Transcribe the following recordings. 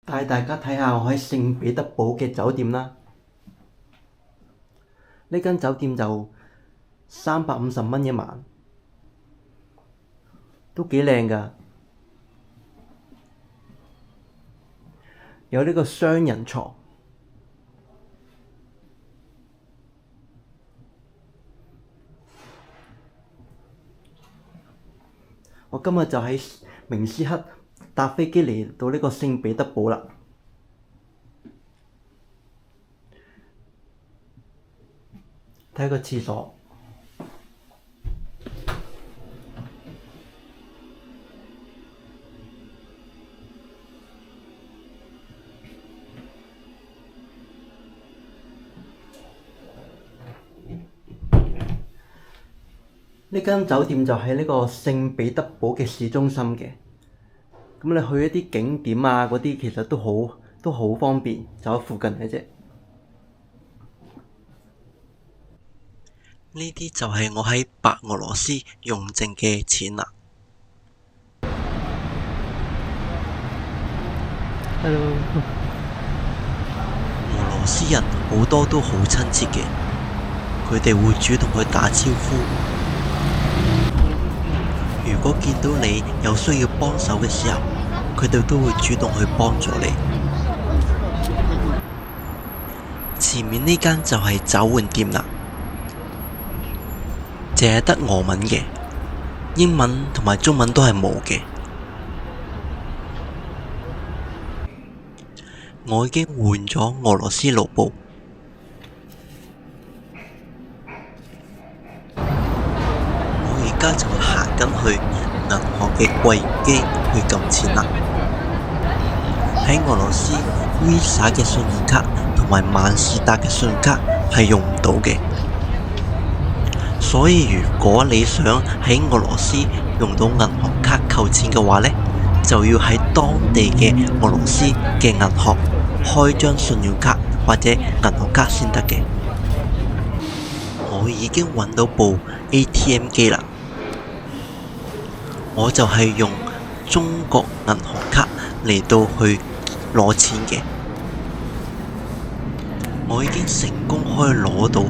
帶大家睇下我喺聖彼得堡嘅酒店啦。呢間酒店就350蚊一晚，都幾靚㗎。有呢個雙人床，我今日就喺明斯克搭飛機嚟到呢個聖彼得堡啦。睇個廁所，呢間酒店就喺呢個聖彼得堡嘅市中心嘅。咁你去一啲景點啊嗰啲，其實都好方便，就喺附近嘅啫。呢啲就係我喺白俄羅斯用剩嘅錢啦。Hello，俄羅斯人好多都好親切嘅，佢哋會主動去打招呼。如果見到你有需要幫手嘅時候，佢哋都會主動去幫助你。前面呢間就係找換店啦，淨係得俄文嘅，英文同埋中文都係冇嘅。我已經換咗俄羅斯盧布，我而家就行緊去銀行嘅櫃員機去撳錢啦。喺俄羅斯 Visa 嘅信用卡同埋萬事達嘅信用卡係用唔到嘅，所以如果你想喺俄羅斯用到銀行卡扣錢嘅話呢，就要喺當地嘅俄羅斯嘅銀行開張信用卡或者銀行卡先得嘅。我已經揾到部 ATM 機啦，我就係用中國銀行卡嚟到去攞錢嘅。我已經成功可以攞到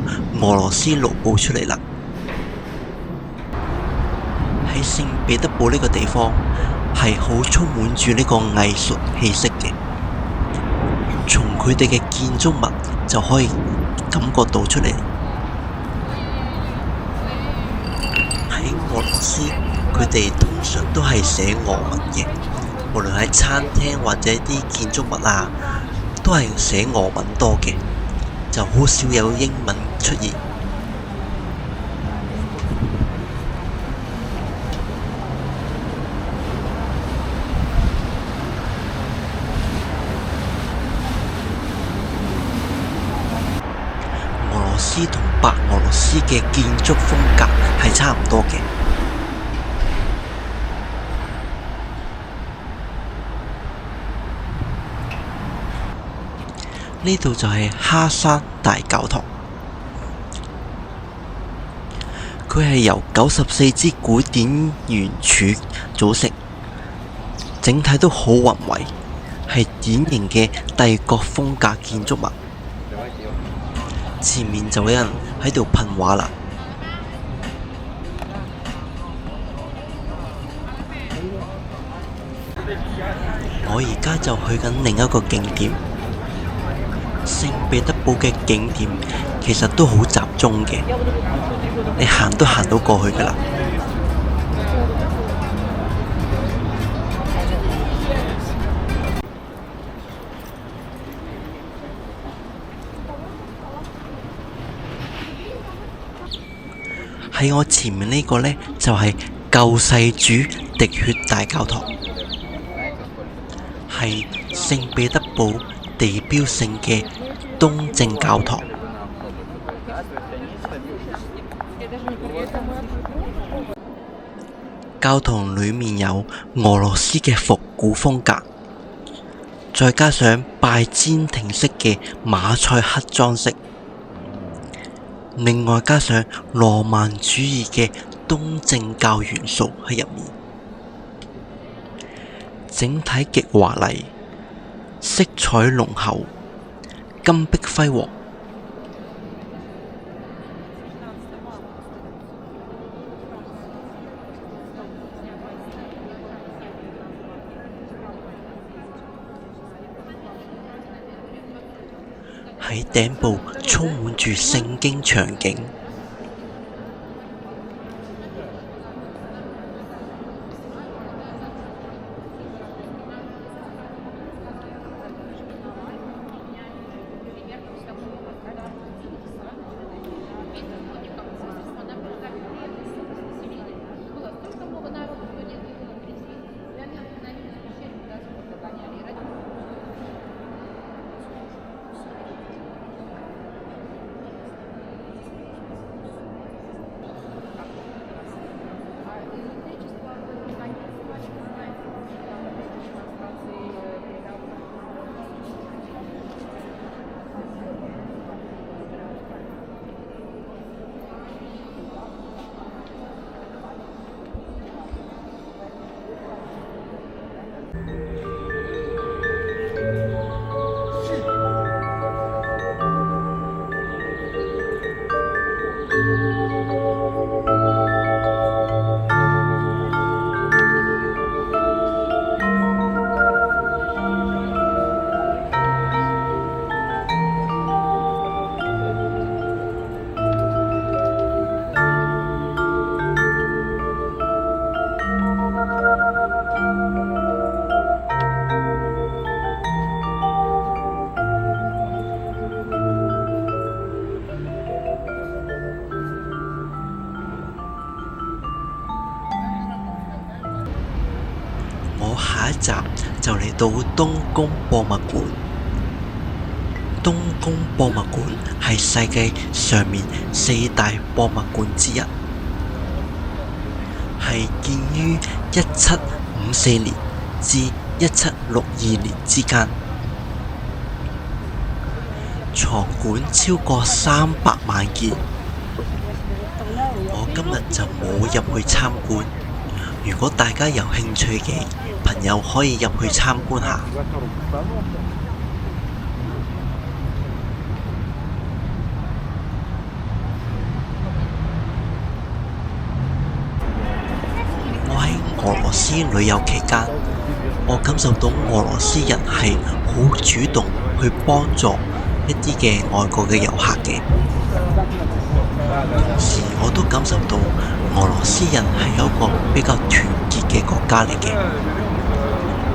俄羅斯盧布出嚟啦。喺聖彼得堡呢個地方係好充滿住呢個藝術氣息嘅，從佢哋嘅建築物就可以感覺到出嚟。喺俄羅斯，佢哋通常都係寫俄文嘅，無論喺餐廳或者啲建築物啊，都係寫俄文多嘅，就好少有英文出現。俄羅斯同白俄羅斯嘅建築風格係差唔多嘅。呢度就係哈山大教堂，佢係由94支古典圓柱組成，整體都好宏偉，係典型嘅帝國風格建築物。前面就有人喺度噴畫啦。我而家就去緊另一個景點。聖彼得堡嘅景點其實都好集中嘅，你行都行到過去㗎啦。喺我前面呢個呢，就係救世主滴血大教堂，係聖彼得堡地標性嘅東正教堂。教堂裏面有俄羅斯嘅復古風格，再加上拜占庭式嘅馬賽克裝飾，另外加上羅曼主義嘅東正教元素喺入面，整體極華麗，色彩濃厚，金碧輝煌。喺頂部充滿住聖經場景。下一集就嚟到冬宮博物館。冬宮博物館係世界上面4大博物館之一，係建於1754年至1762年之間，藏館超過300萬件。我今日就冇入去參觀，如果大家有興趣嘅朋友可以入去參觀下。我喺俄羅斯旅遊期間，我感受到俄羅斯人係好主動去幫助一啲嘅外國嘅遊客嘅，同時我都感受到俄羅斯人係一個比較團結嘅國家嚟嘅。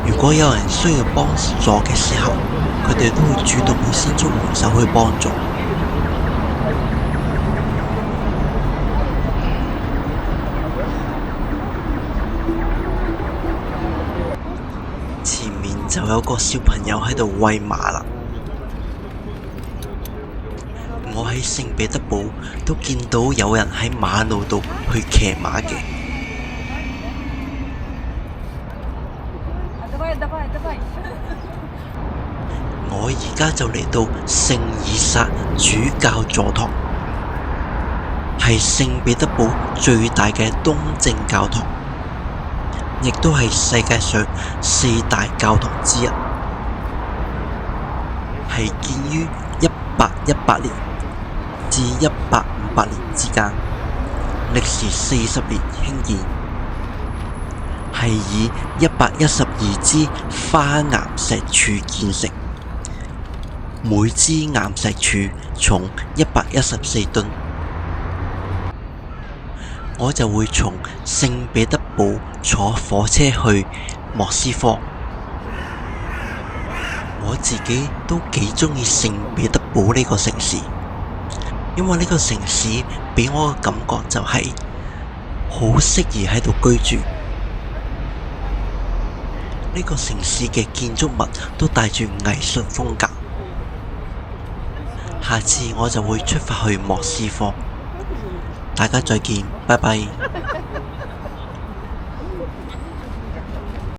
如果有人需要幫助嘅時候，佢哋都會主動去伸出援手去幫助。前面就有個小朋友喺度餵馬啦。我喺聖彼得堡都見到有人喺馬路度去騎馬嘅。我而家就嚟到聖以撒主教座堂，係聖彼得堡最大嘅東正教堂，亦都係世界上4大教堂之一，係建於1818年至1858年之間，歷時40年興建，係以112支花岩石柱建成，每支岩石柱重114噸。我就會從聖彼得堡坐火車去莫斯科。我自己都幾鍾意聖彼得堡呢個城市，因為呢個城市俾我嘅感覺就係好適宜喺度居住。呢個城市嘅建築物都帶住藝術風格。下次我就會出發去莫斯科，大家再見，拜拜。